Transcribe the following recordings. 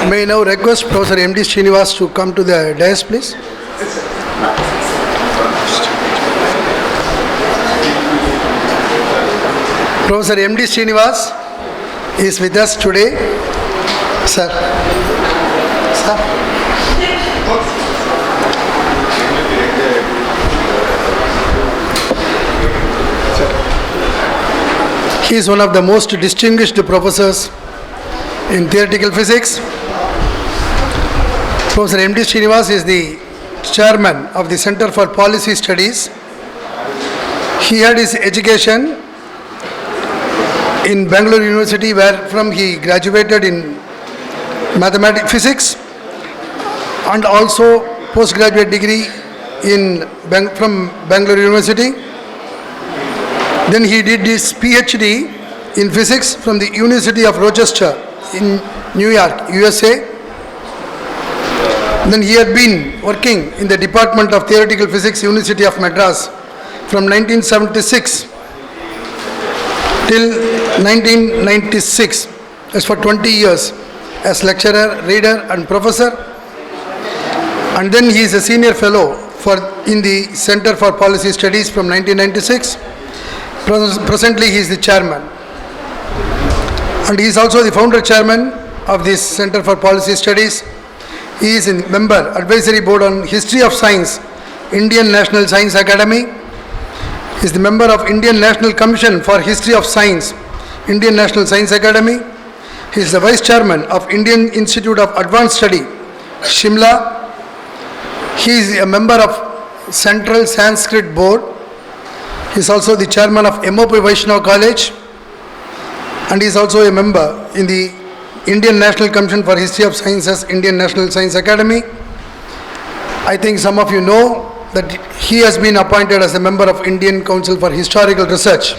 May I now request Professor M.D. Srinivas to come to the dais, please. Professor M.D. Srinivas is with us today. Sir. He is one of the most distinguished professors in theoretical physics. Professor M.D. Srinivas is the chairman of the Center for Policy Studies. He had his education in Bangalore University, where from he graduated in mathematics, physics, and also postgraduate degree from Bangalore University. Then he did his PhD in physics from the University of Rochester in New York, USA. Then he had been working in the Department of Theoretical Physics, University of Madras from 1976 till 1996, as for 20 years as lecturer, reader and professor. And then he is a senior fellow in the Center for Policy Studies from 1996. Presently he is the chairman. And he is also the founder chairman of this Center for Policy Studies. He is a member advisory board on History of Science, Indian National Science Academy. He is the member of Indian National Commission for History of Science, Indian National Science Academy. He is the vice chairman of Indian Institute of Advanced Study, Shimla. He is a member of Central Sanskrit Board. He is also the chairman of MOP Vaishnava College, and he is also a member in the Indian National Commission for History of Sciences, Indian National Science Academy. I think some of you know that he has been appointed as a member of Indian Council for Historical Research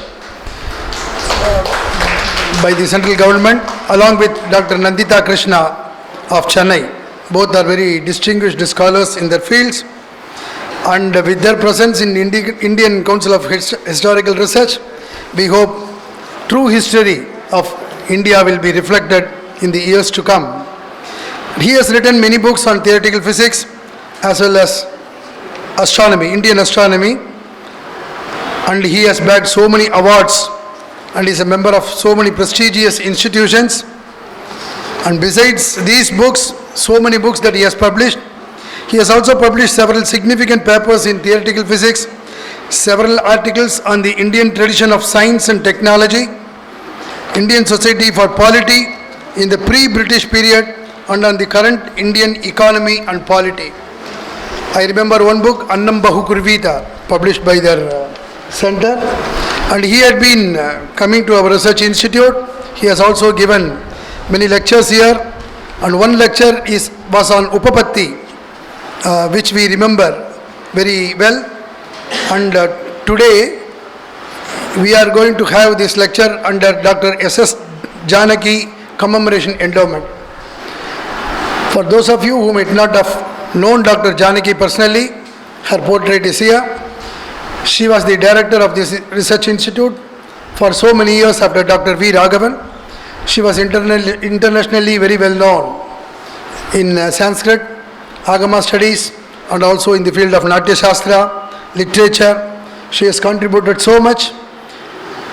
by the central government, along with Dr. Nandita Krishna of Chennai. Both are very distinguished scholars in their fields, and with their presence in Indian Council of Historical Research, we hope true history of India will be reflected in the years to come. He has written many books on theoretical physics as well as astronomy, Indian astronomy, and he has bagged so many awards and is a member of so many prestigious institutions. And besides these books, so many books that he has published, he has also published several significant papers in theoretical physics, several articles on the Indian tradition of science and technology, Indian Society for Polity in the pre-British period, and on the current Indian economy and polity. I remember one book, Annam Bahu Kurvita, published by their center, and he had been coming to our research institute. He has also given many lectures here, and one lecture was on Upapatti, which we remember very well. And today we are going to have this lecture under Dr. S.S. Janaki Commemoration Endowment. For those of you who might not have known Dr. Janaki personally, her portrait is here. She was the director of this research institute for so many years after Dr. V. Raghavan. She was internationally very well known in Sanskrit, Agama studies, and also in the field of Natya Shastra, literature. She has contributed so much.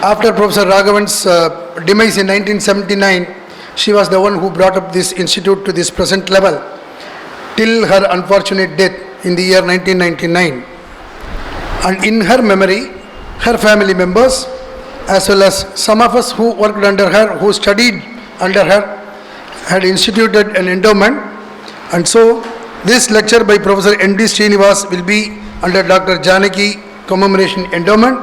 After Professor Raghavan's demise in 1979, she was the one who brought up this institute to this present level till her unfortunate death in the year 1999. And in her memory, her family members, as well as some of us who worked under her, who studied under her, had instituted an endowment. And so this lecture by Professor M.D. Srinivas will be under Dr. Janaki Commemoration Endowment,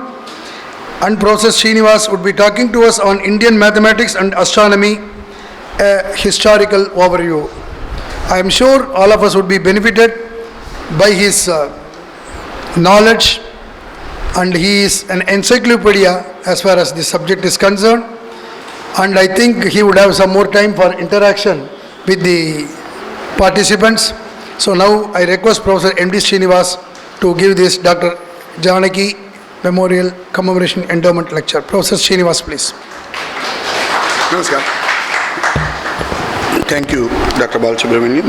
and Professor Srinivas would be talking to us on Indian Mathematics and Astronomy, a historical overview. I am sure all of us would be benefited by his knowledge, and he is an encyclopedia as far as the subject is concerned, and I think he would have some more time for interaction with the participants. So now I request Professor M.D. Srinivas to give this Dr. Janaki Memorial Commemoration Endowment Lecture. Professor Srinivas, please. Namaskar. Thank you, Dr. Balasubramanian.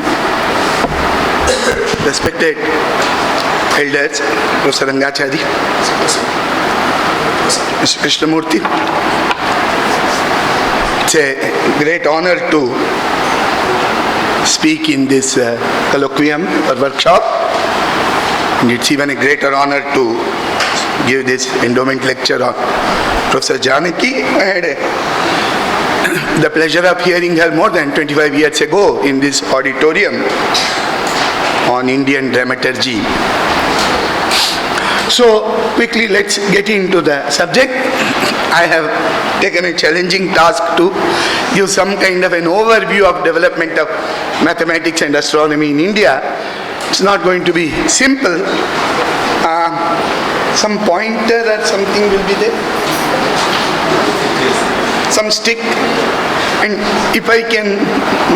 Respected elders, Professor Rangachari, Mr. Krishnamurti, it's a great honor to speak in this colloquium or workshop, and it's even a greater honor to give this endowment lecture on Professor Janaki. I had the pleasure of hearing her more than 25 years ago in this auditorium on Indian dramaturgy. So quickly let's get into the subject. I have taken a challenging task to give some kind of an overview of development of mathematics and astronomy in India. It's not going to be simple. Some pointer or something will be there. Some stick. And if I can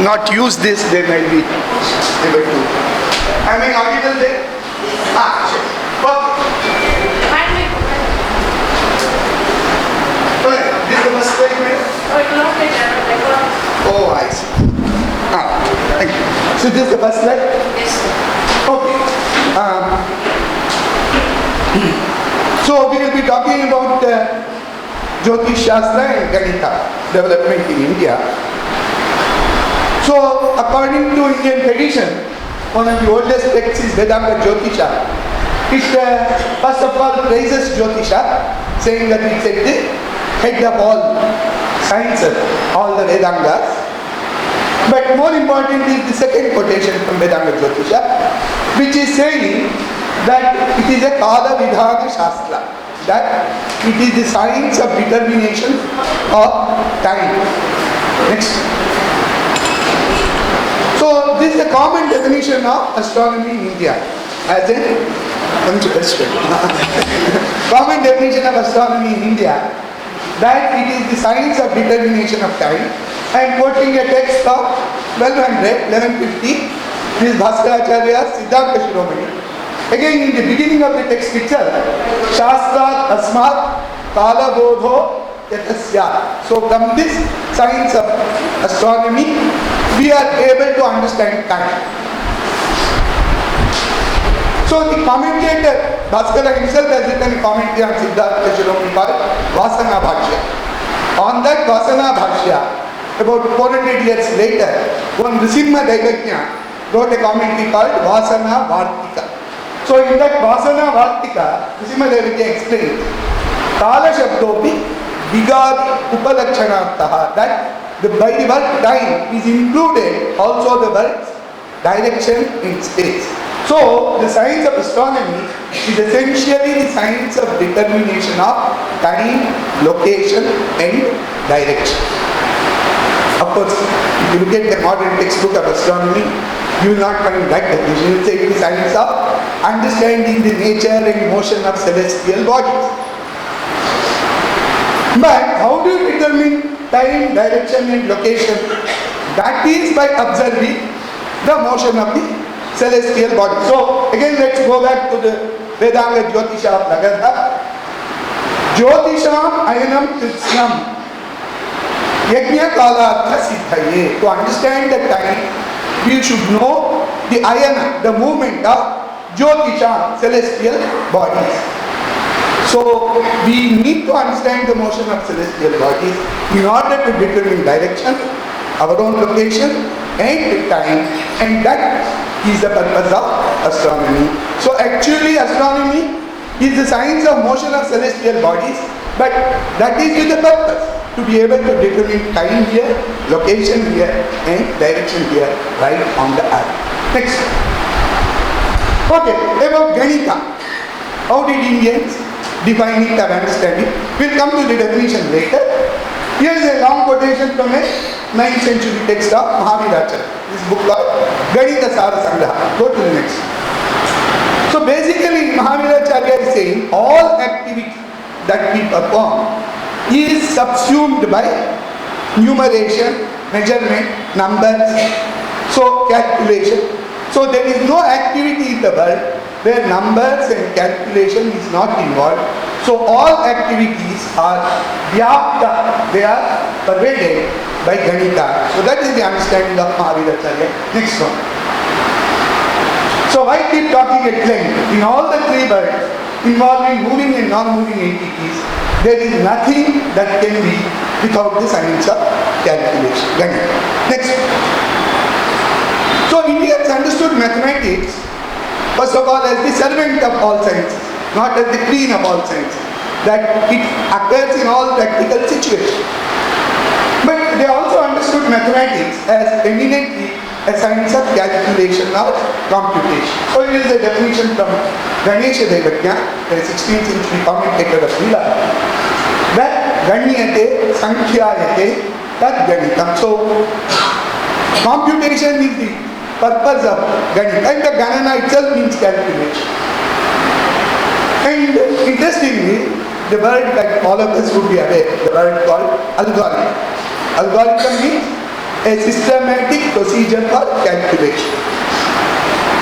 not use this, then I'll be able to. Am I audible there? Sure. This is the first statement. Oh, I see. Thank you. So this is the first slide? Yes. Okay. So we will be talking about Jyotish Shastra and Ganita development in India. So according to Indian tradition, one of the oldest texts is Vedanta Jyotisha. It first of all praises Jyotisha, saying that it's at the head of all sciences, all the Vedangas. But more important is the second quotation from Vedanta Jyotisha, which is saying that it is a Kala Vidhana Shastra, that it is the science of determination of time. Next. So this is a common definition of astronomy in India. As in, common definition of astronomy in India, that it is the science of determination of time. I am quoting a text of 1150, this is Bhaskaracharya's Siddhanta Shiromani. Again, in the beginning of the text itself, Shastrat Asmat Kala Bodho Yatasya. So from this science of astronomy, we are able to understand time. So the commentator, Bhaskara himself has written a commentary on Siddhartha Shiromani called Vasana Bhashya. On that Vasana Bhashya, about 400 years later, one Nrisimha Daivagnya wrote a commentary called Vasana Vartika. So in that Vasana Vartika, Nrisimha Daivagnya explains, Kala Shabdopi Vigadi Upalakshanattaha, that by the word time is included also the words direction in space. So the science of astronomy is essentially the science of determination of time, location and direction. Of course, if you look at the modern textbook of astronomy, you will not find that definition. You will say it is science of understanding the nature and motion of celestial bodies. But how do you determine time, direction and location? That is by observing the motion of the celestial body. So again let's go back to the Vedanga Jyotisha of Lagadha. Jyotisham Ayanam Kritsnam Yajna Kalartha Siddhaye. To understand the time, we should know the ayana, the movement of Jyotisha, celestial bodies. So we need to understand the motion of celestial bodies in order to determine direction, our own location and time, and that is the purpose of astronomy. So actually astronomy is the science of motion of celestial bodies, but that is with the purpose to be able to determine time here, location here and direction here right on the earth. Next. Okay, about Ganita. How did Indians define it or understand it? We'll come to the definition later. Here is a long quotation from a 9th century text of Mahaviracharya. This book called Ganita Sara Sangraha. Go to the next. So basically Mahaviracharya is saying all activity that we perform is subsumed by numeration, measurement, numbers, so calculation. So there is no activity in the world where numbers and calculation is not involved. So all activities are vyapta, they are pervaded by Ganita. So that is the understanding of Mahaviracharya. Next one. So I keep talking at length. In all the three birds involving moving and non-moving entities, there is nothing that can be without the science of calculation. Ganita. Next. So Indians understood mathematics, first of all, as the servant of all sciences, not as the queen of all sciences. That it occurs in all practical situations. But they also understood mathematics as eminently a science of calculation or computation. So it is a definition from Ganesha Devagya, the 16th century commentator of Leela, that Ganyate Sankhyayate Tad Ganitam. So computation is the purpose of Ganita, and the Ganana itself means calculation. And interestingly, the word that all of us would be aware, the word called algorithm. Algorithm means a systematic procedure for calculation.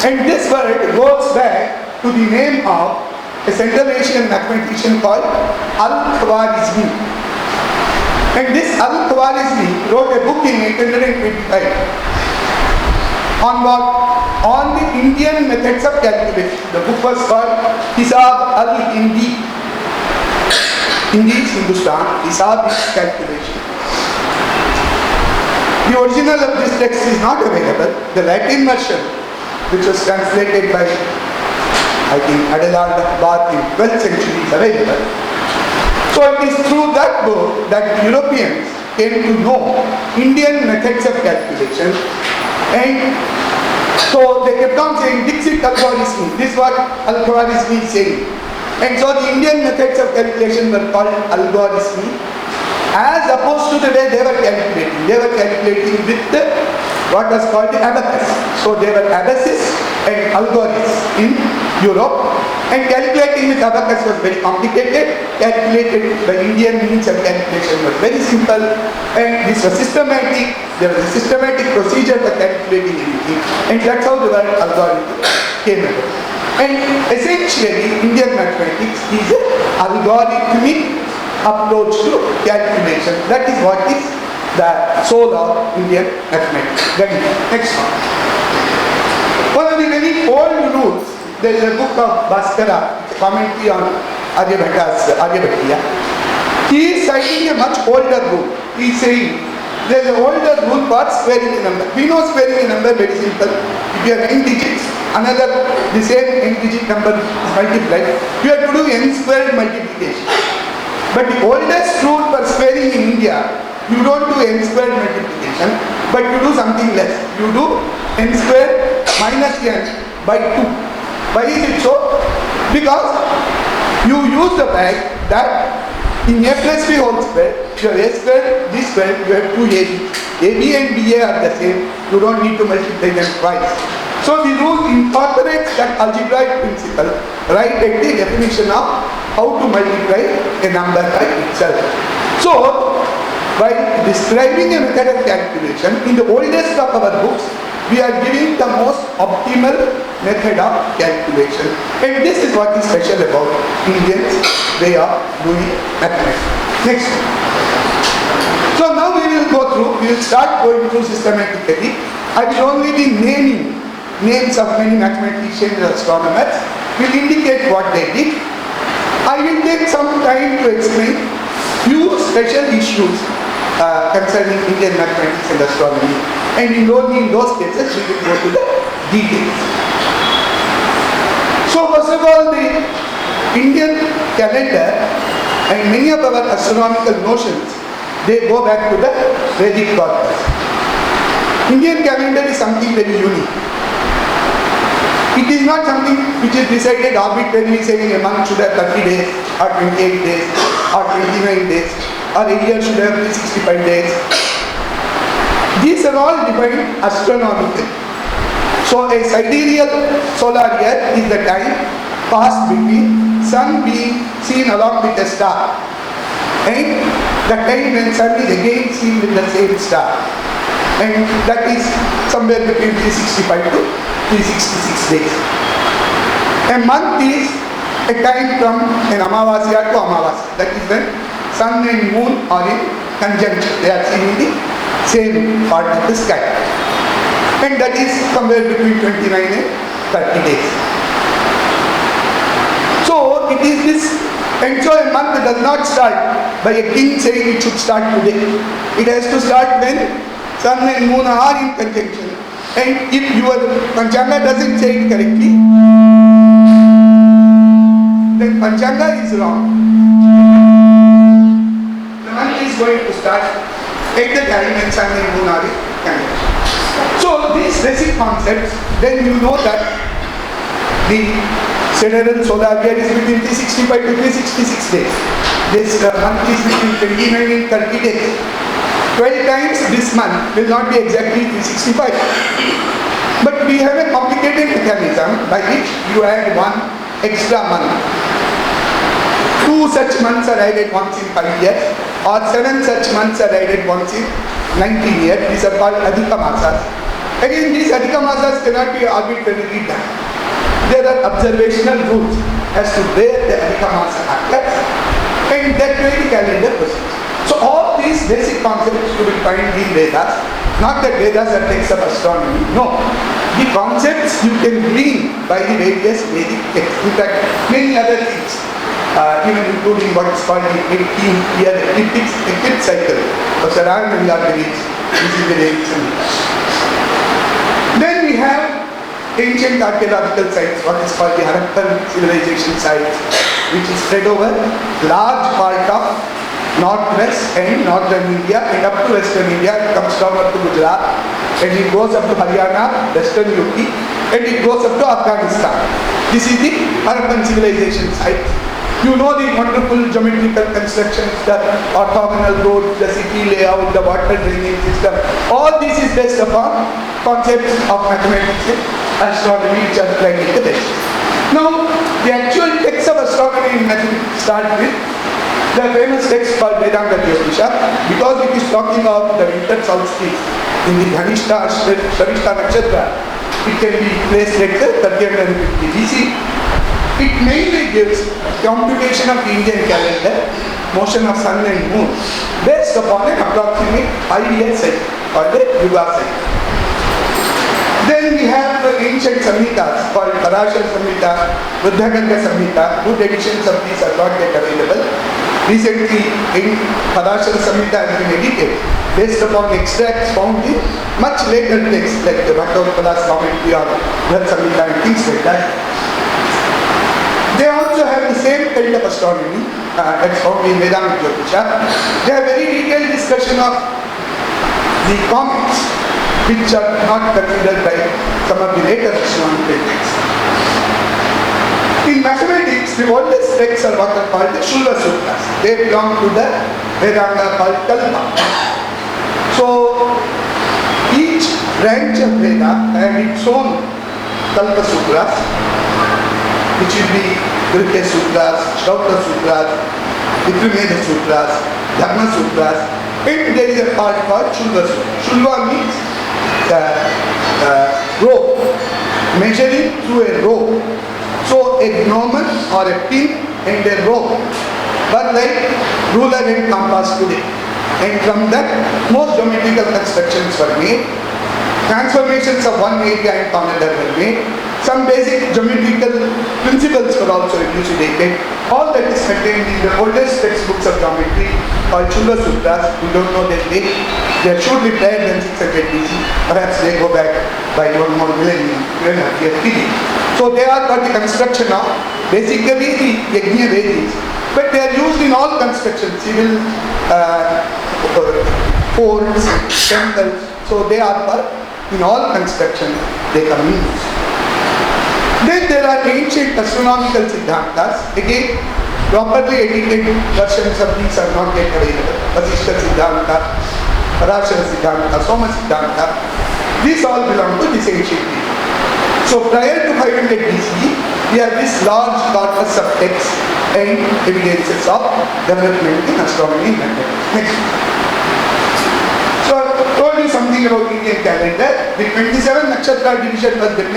And this word goes back to the name of a Central Asian mathematician called Al-Khwarizmi. And this Al-Khwarizmi wrote a book in 825 on what? On the Indian methods of calculation. The book was called Hisab al-Hindi. Hindi is Hindustan, Hisab is calculation. The original of this text is not available. The Latin version, which was translated by, I think, Adelaide Bath in 12th century, is available. So it is through that book that Europeans came to know Indian methods of calculation, and so they kept on saying Dixit Al-Khwarizmi. This is what Al-Khwarizmi is saying. And so the Indian methods of calculation were called algorithm, as opposed to the way they were calculating. They were calculating with what was called the abacus. So they were abacis and algorithms in Europe, and calculating with abacus was very complicated. Calculated by Indian means of calculation was very simple, and this was systematic. There was a systematic procedure for calculating anything, and that's how the word algorithm came about. And essentially, Indian mathematics is an algorithmic approach to calculation. That is what is the soul of Indian mathematics. Next one. One of the very old rules, there is a book of Bhaskara, it's a commentary on Aryabhatiya. He is citing a much older rule. He is saying, there is an older rule for squaring a number. We know squaring a number very simple. If you have n digits, the same n digit number is multiplied, you have to do n squared multiplication. But the oldest rule for squaring in India, you don't do n squared multiplication, but you do something less. You do n squared minus n by 2. Why is it so? Because you use the fact that in a plus b whole square, your a square, b square, you have 2ab. ab and ba are the same. You don't need to multiply them twice. So the rule incorporates that algebraic principle right at the definition of how to multiply a number by itself. So, by describing a method of calculation, in the oldest of our books, we are giving the most optimal method of calculation. And this is what is special about Indians' way of doing mathematics. Next. So now we will start going through systematically. I will only be naming names of many mathematicians and astronomers, will indicate what they did. I will take some time to explain few special issues concerning Indian mathematics and astronomy, and only in those cases we will go to the details. So first of all, the Indian calendar and many of our astronomical notions, they go back to the Vedic corpus. Indian calendar is something very unique. It is not something which is decided arbitrarily, saying a month should have 30 days, or 28 days, or 29 days, or a year should have 365 days. These are all defined astronomically. So a sidereal solar year is the time passed between sun being seen along with a star and the time when sun is again seen with the same star. And that is somewhere between 365 to 366 days. A month is a time from an Amavasya to Amavasya. That is when sun and moon are in conjunction. They are seen in the same part of the sky. And that is somewhere between 29 and 30 days. So it is this, and so a month does not start by a king saying it should start today. It has to start when sun and moon are in conjunction. And if your Panchanga doesn't say it correctly, then Panchanga is wrong. The month is going to start at the time when sun and moon are in conjunction. So these basic concepts, then you know that the Saturn solar year is between 365 to 366 days. This month is between 29 and 30 days. 12 times this month will not be exactly 365. But we have a complicated mechanism by which you add one extra month. 2 such months are added once in 5 years, or 7 such months are added once in 19 years. These are called Adhika Masas. Again, these Adhika Masas cannot be arbitrarily done. There are observational rules as to where the Adhika Masa occurs, and that way the calendar proceeds. So all these basic concepts you will find in Vedas. Not that Vedas are texts of astronomy, no. The concepts you can glean by the various Vedic texts. In fact, many other things, even including what is called the 18-year eclipse cycle of Saran and Yarganis, which is the Vedic Samhita. Then we have ancient archaeological sites, what is called the Harappan civilization sites, which is spread over large part of northwest and northern India and up to western India. It comes down up to Gujarat and it goes up to Haryana, western UP, and it goes up to Afghanistan. This is the Harappan civilization site. You know the wonderful geometrical constructions, the orthogonal roads, the city layout, the water drainage system. All this is based upon concepts of mathematics and astronomy which are applied in the best. Now, the actual texts of astronomy in mathematics start with the famous text called Vedanta Jyotisha, because it is talking of the winter solstice in the Dhanishta Nakshatra. It can be placed at the 3050 BC. It mainly gives computation of the Indian calendar, motion of sun and moon, based upon an approximate 5-year cycle called the Yuga cycle. Then we have the ancient Samhitas called Parashar Samhita, Bijaganita Samhita. Good editions of these are not yet available. Recently, in Parashar Samhita has been edited based upon extracts found in much later texts like the Bhattacharya's commentary on Bharat Samhita and things like that. They also have the same kind of astronomy that's found in Vedanta Jyotisha. They have very detailed discussion of the comets, which are not considered by some of the later astronomical texts. In mathematics, the oldest texts are what are called the Sulba Sutras. They belong to the Vedanta called Kalpa. So, each branch of Veda has its own Kalpa Sutras, which will be Grihya Sutras, Shautra Sutras, Vitrimeda Sutras, Dharma Sutras, and there is a part called Sulba Sutra. Sulba means rope, measuring through a rope. So a gnomon or a pin and a rope were like ruler and compass today. And from that, most geometrical constructions were made. Transformations of one area and another were made. Some basic geometrical principles were also elucidated. All that is contained in the oldest textbooks of geometry called Sulba Sutras. We don't know their date. They are surely prior than 600 BC. Perhaps they go back by one more millennium, even earlier period. So they are for the construction of basically the Yajna Vedis. But they are used in all constructions, civil, forts, temples. So they are for, in all construction, they come in use. Then there are ancient astronomical Siddhantas. Again, properly edited versions of these are not yet available. Vasishta Siddhanta, Parashara Siddhanta, Soma Siddhanta. These all belong to this ancient period. So prior to 500 BCE, we have this large corpus of texts and evidences of development in astronomy and mathematics. Next. So I told you something about Indian calendar. The 27 nakshatra division was the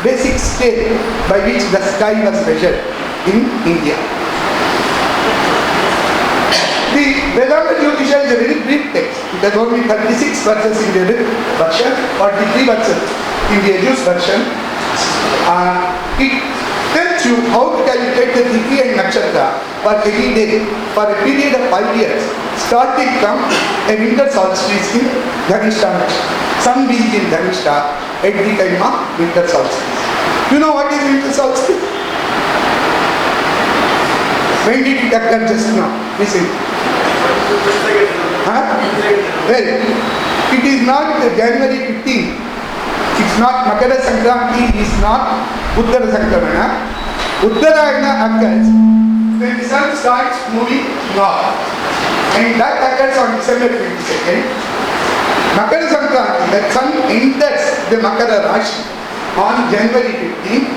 basic scale by which the sky was measured in India. The Vedanta Jyotisha is a very brief text. It There's only 36 verses in the Rit version, 43 verses in the Yajus version. It tells you how to calculate the Tithi and Nakshatra for any day for a period of 5 years, starting from a winter solstice in Dhanishta Nakshatra. Sun being in Dhanishta at the time of winter solstice. You know what is winter solstice? When did it occur just now? Listen. Well, it is not January 15th. It's not Makara Sankranti, it's not Uttara Sankramana. Uttarayana occurs when the sun starts moving north. And that occurs on December 22nd. Makara Sankranti, the sun enters the Makara Rashi on January 15th.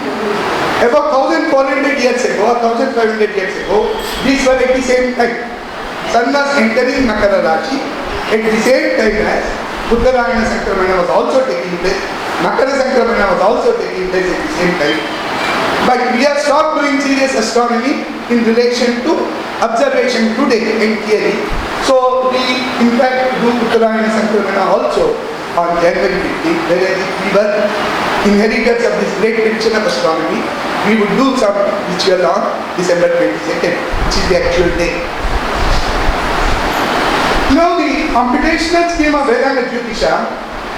About 1400 years ago, or 1500 years ago, these were at the same time. Sun was entering Makara Rashi at the same time as Uttarayana Sankramana was also taking place. Makara Sankramana was also taking place at the same time. But we have stopped doing serious astronomy in relation to observation today in theory. So we in fact do Uttarayana Sankramana also on January 15th, whereas if we were inheritors of this great tradition of astronomy, we would do some ritual on December 22nd, which is the actual day. Now the computational scheme of Vedanta Jyotisha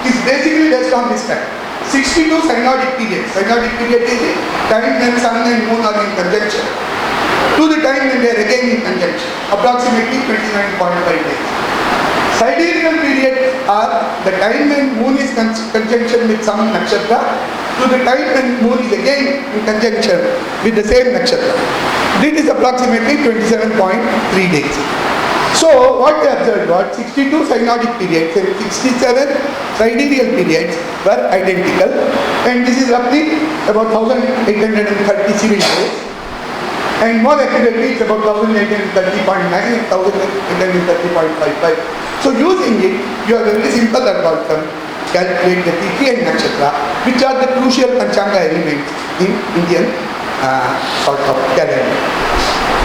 is basically based on this fact. 62 synodic periods. Synodic period is the time when sun and moon are in conjunction to the time when they are again in conjunction, approximately 29.5 days. Sidereal periods are the time when moon is in conjunction with some nakshatra to the time when moon is again in conjunction with the same nakshatra. This is approximately 27.3 days. So what they observed was 62 synodic periods and 67 sidereal periods were identical, and this is roughly about 1830 civil days, and more accurately it's about 1830.9 and 1830.55. So using it, you have a very simple algorithm to calculate the Tithi and Nakshatra, which are the crucial Panchanga elements in Indian sort of calendar.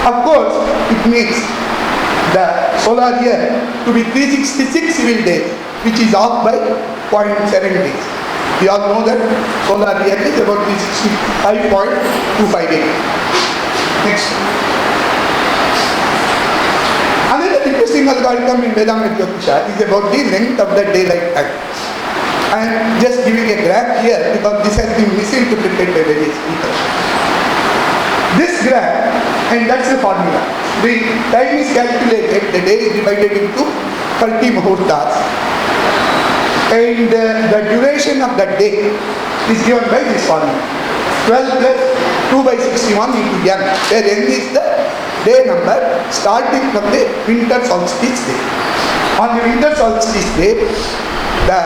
Of course, it makes the solar year to be 366 civil days, which is off by 0.7 days. We all know that solar year is about 365.258. Next. Another interesting algorithm in Vedanta Jyotisha is about the length of the daylight time. I am just giving a graph here because this has been misinterpreted by various people. This graph, and that's the formula. The time is calculated, the day is divided into 30 muhurtas, and the duration of the day is given by this formula. 12 plus 2 by 61 into n, where n is the day number starting from the winter solstice day. On the winter solstice day, the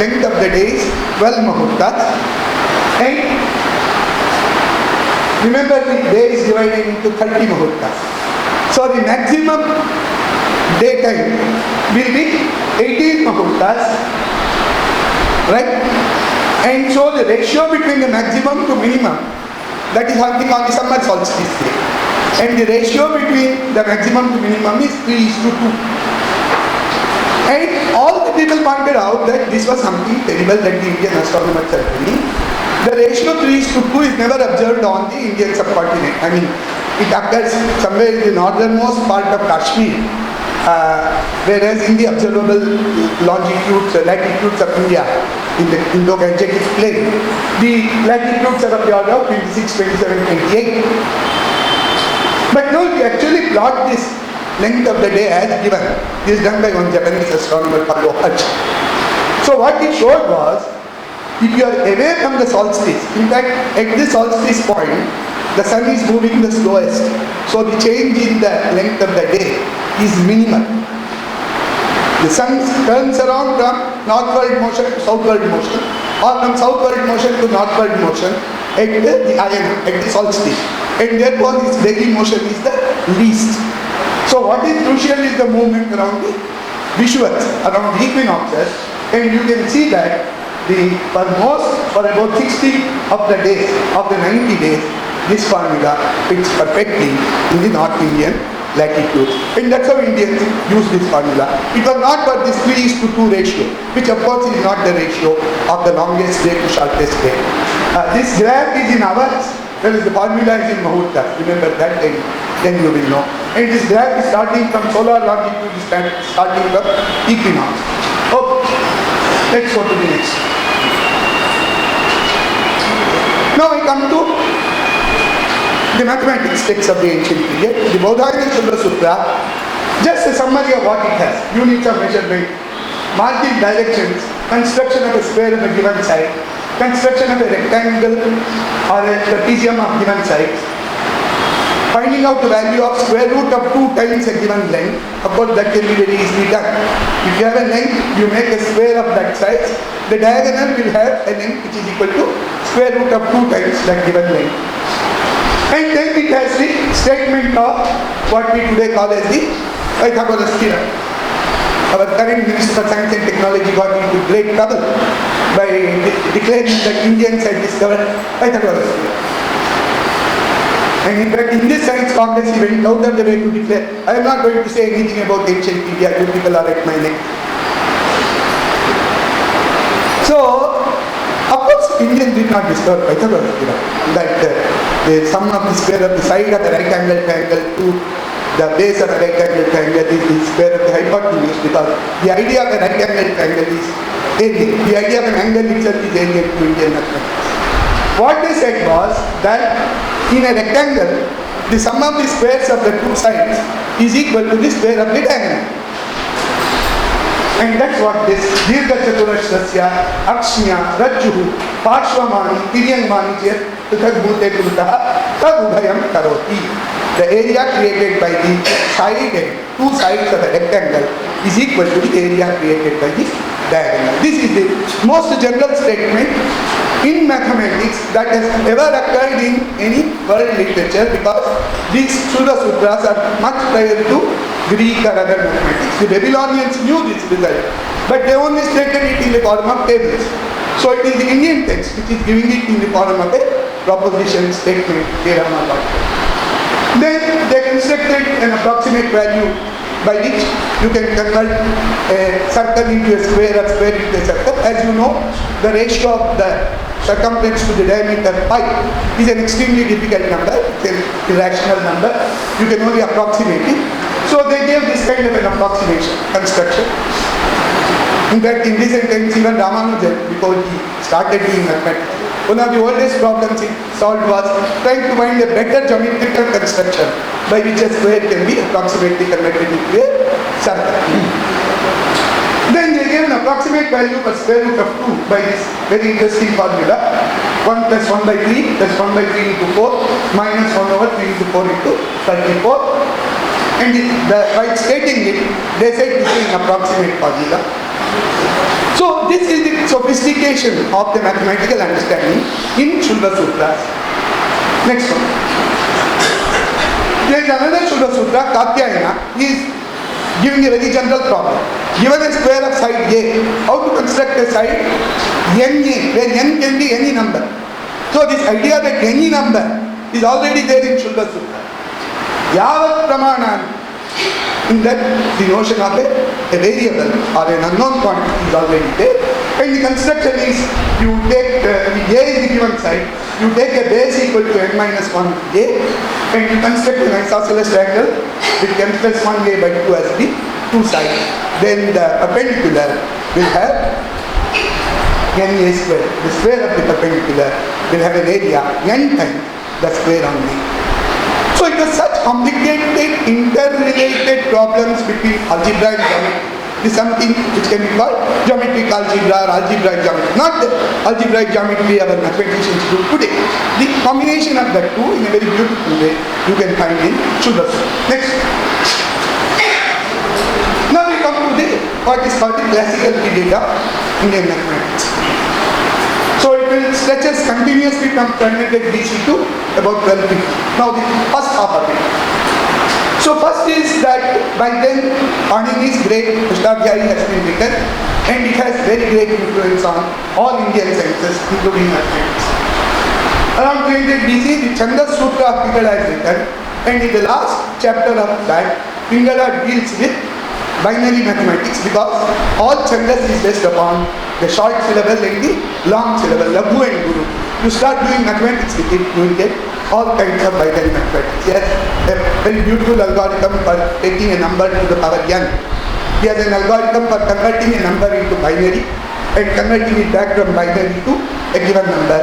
length of the day is 12 muhurtas, and remember the day is divided into 30 muhurtas. So the maximum daytime will be 18 muhurtas, right? And so the ratio between the maximum to minimum, that is happening on the summer solstice day. And the ratio between the maximum to minimum is 3:2. And all the people pointed out that this was something terrible that the Indian astronomers are doing. The ratio 3:2 is never observed on the Indian subcontinent. I mean, it occurs somewhere in the northernmost part of Kashmir, whereas in the observable latitudes of India, in the Indo-Gangetic plain, the latitudes are of the order of 26, 27, 28. But now if you actually plot this length of the day as given, this is done by one Japanese astronomer called Ohach. So what he showed was, if you are away from the solstice, in fact at the solstice point, the sun is moving the slowest. So the change in the length of the day is minimal. The sun turns around from northward motion to southward motion, or from southward motion to northward motion at the ayana, at the solstice. And therefore its daily motion is the least. So what is crucial is the movement around the Vishwats, around the equinoxes, and you can see that for about 60 of the days, of the 90 days, this formula fits perfectly in the North Indian latitudes. And that's how Indians use this formula. It was not for this 3:2 ratio, which of course is not the ratio of the longest day to shortest day. This graph is in hours, whereas the formula is in Muhurta. Remember that, then you will know. And this graph is starting from solar longitude, is starting from equinox. Okay, let's go to the next. Now I come to the mathematics text of the ancient period, the Bijaganita Sulba Sutra. Just a summary of what it has: units of measurement, marking directions, construction of a square of a given side, construction of a rectangle or a trapezium of given size, finding out the value of square root of 2 times a given length. Of course, that can be very easily done. If you have a length, you make a square of that size. The diagonal will have a length which is equal to square root of 2 times that given length. And then it has the statement of what we today call as the Pythagoras theorem. Our current Minister for Science and Technology got into great trouble by declaring that Indians had discovered Pythagoras theorem. And in fact, in this science congress, he went out of the way to declare, I am not going to say anything about ancient India, you people are at my neck. So, of course, Indians did not discover Pythagoras theorem, that the sum of the square of the side of the right angle triangle to the base of the right angle triangle is the square of the hypotenuse, because the idea of a right angle triangle is alien. The idea of an angle itself is alien to Indian mathematics. What they said was that in a rectangle, the sum of the squares of the two sides is equal to the square of the diagonal. And that's what this Dirgha Chaturashasya Akshya Rajjuhu Parshvamani Tiryangmani Chet Tadbhute Kuntaha Tadubhayam Karoti. The area created by the two sides of a rectangle is equal to the area created by the diagonal. This is the most general statement in mathematics that has ever occurred in any world literature, because these Sulba Sutras are much prior to Greek or other mathematics. The Babylonians knew this result, but they only stated it in the form of tables. So it is the Indian text which is giving it in the form of a proposition, statement, theorem or doctrine. Then they constructed an approximate value by which you can convert a circle into a square or square into a circle. As you know, the ratio of the circumference to the diameter pi is an extremely difficult number. It's an irrational number. You can only approximate it. So they gave this kind of an approximation, construction. In fact, in recent times, even Ramanujan, before he started doing mathematics, one of the oldest problems he solved was trying to find a better geometrical construction by which a square can be approximately converted into a circle. Then they gave an approximate value for square root of 2 by this very interesting formula. 1 plus 1 by 3 plus 1 by 3 into 4 minus 1 over 3 into 4 into 34. And by stating it, they said this is an approximate formula. So this is the sophistication of the mathematical understanding in Sulba Sutras. Next one. There is another Sulba Sutra, Katyayana. He is giving a very general problem. Given a square of side A, how to construct a side NA, where n can be any number. So this idea that any number is already there in Sulba Sutra. Yavat Pramana, in that the notion of a variable or an unknown quantity is already there. And the construction is, you take A is the given side, you take a base equal to n minus 1 A, and you construct an isosceles triangle with n plus 1 A by 2 as the two sides. Then the perpendicular will have n A square. The square of the perpendicular will have an area n times the square on A. So it was such complicated, interrelated problems between algebra and geometry. This is something which can be called geometric algebra or algebraic geometry. Not the algebraic geometry our mathematicians do today. The combination of the two in a very beautiful way you can find in Sulba Sutra. Next. Now we come to what is called the classical period of Indian mathematics. So it will stretches continuously from 1200 BC to about 1250. Now the first half of it. So first is that by then Panini's great Ashtadhyayi has been written, and it has very great influence on all Indian sciences, including mathematics. Around 300 BC, the Chandas Sutra of Pigala is written, And in the last chapter of that, Pingala deals with binary mathematics because all Chandas is based upon the short syllable and the long syllable, Laghu and Guru. You start doing mathematics with it, you will get all kinds of binary mathematics. Yes, a very beautiful algorithm for taking a number to the power n. He has an algorithm for converting a number into binary and converting it back from binary to a given number.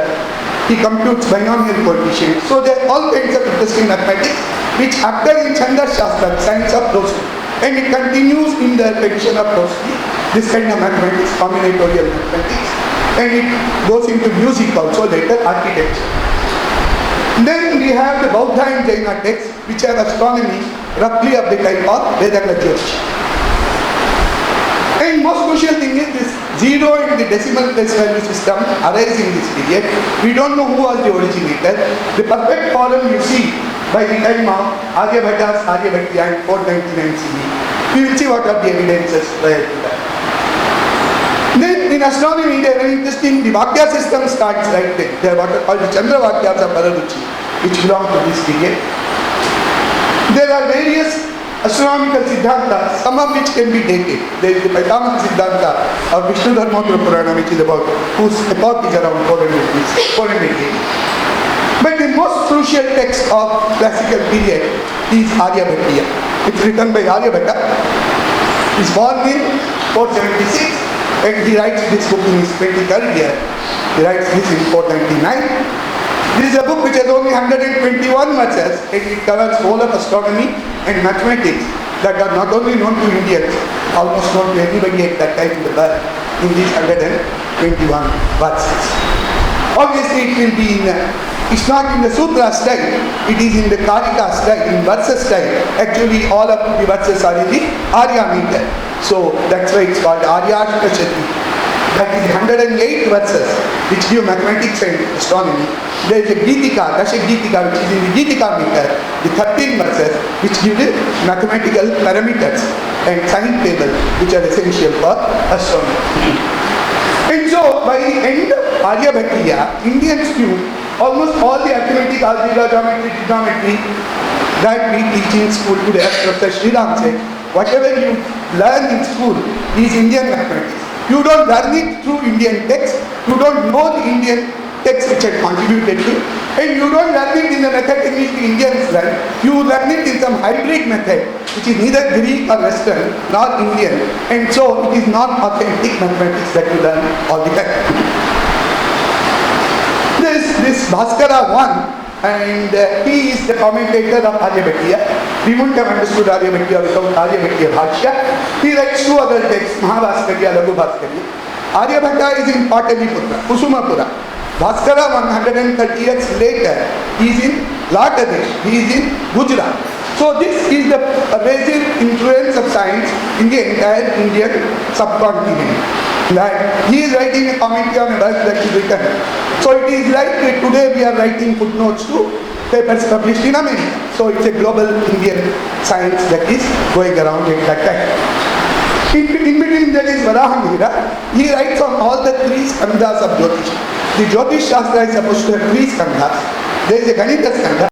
He computes binomial coefficients. So there are all kinds of interesting mathematics which occur in Chanda Shastra, science of prosody. And it continues in the tradition of prosody, this kind of mathematics, combinatorial mathematics. And it goes into music also, later architecture. Then we have the Bauddha and Jaina texts which have astronomy roughly of the type of Vedanta Jyotish. And most crucial thing is this zero and the decimal place value system arise in this period. We don't know who was the originator. The perfect form you see by the time of Aryabhata's Aryabhatiya in 499 CE. We will see what are the evidences prior to that. Then in astronomy they are very interesting. The Vakya system starts right there. They are what are called the Chandra Vakyas of Pararuchi, which belong to this period. There are various astronomical Siddhantas, some of which can be dated. There is the Patiganita Siddhanta of Vishnu Dharmottara Purana, which is about whose epoch is around 400 AD. But the most crucial text of classical period is Aryabhatiya. It's written by Aryabhata. He is born in 476 and he writes this book in his 23rd year. He writes this in 499. This is a book which has only 121 verses and it covers whole of astronomy and mathematics that are not only known to Indians, almost known to everybody at that time in the world in these 121 verses. Obviously it will be in it's not in the sutra style, it is in the karika style, in verses style. Actually all of the verses are in the Arya meter. So that's why it's called Arya Ashtakashati. That is 108 verses which give mathematics and astronomy. There is a Gitika, Dashak Gitika, which is in the Gitika meter, the 13 verses which give the mathematical parameters and sign table which are essential for astronomy. And so by the end of Aryabhatiya, Indians knew almost all the arithmetic, algebra, geometry, trigonometry that we teach in school today. As Professor Sriram said, whatever you learn in school is Indian mathematics. You don't learn it through Indian text, you don't know the Indian text which had contributed to, and you don't learn it in the method in which the Indians learn. You learn it in some hybrid method which is neither Greek or Western nor Indian, and so it is not authentic mathematics that you learn all the time. This Bhaskara I, and he is the commentator of Aryabhatiya. We wouldn't have understood Aryabhatiya without Aryabhatiya Bhashya. He writes two other texts, Mahabhaskarya, Laghu Bhaskarya. Aryabhata is in Pataliputra, Kusumapura. Bhaskara 130 years later, he is in Latadesh, he is in Gujarat. So this is the pervasive influence of science in the entire Indian subcontinent. That he is writing a commentary on a work that is written. So it is like today we are writing footnotes to papers published in America. So it's a global Indian science that is going around at that time. In between there is Varahamihira. He writes on all the three skandhas of Jyotish. The Jyotish Shastra is supposed to have three skandhas. There is a Ganita skandha.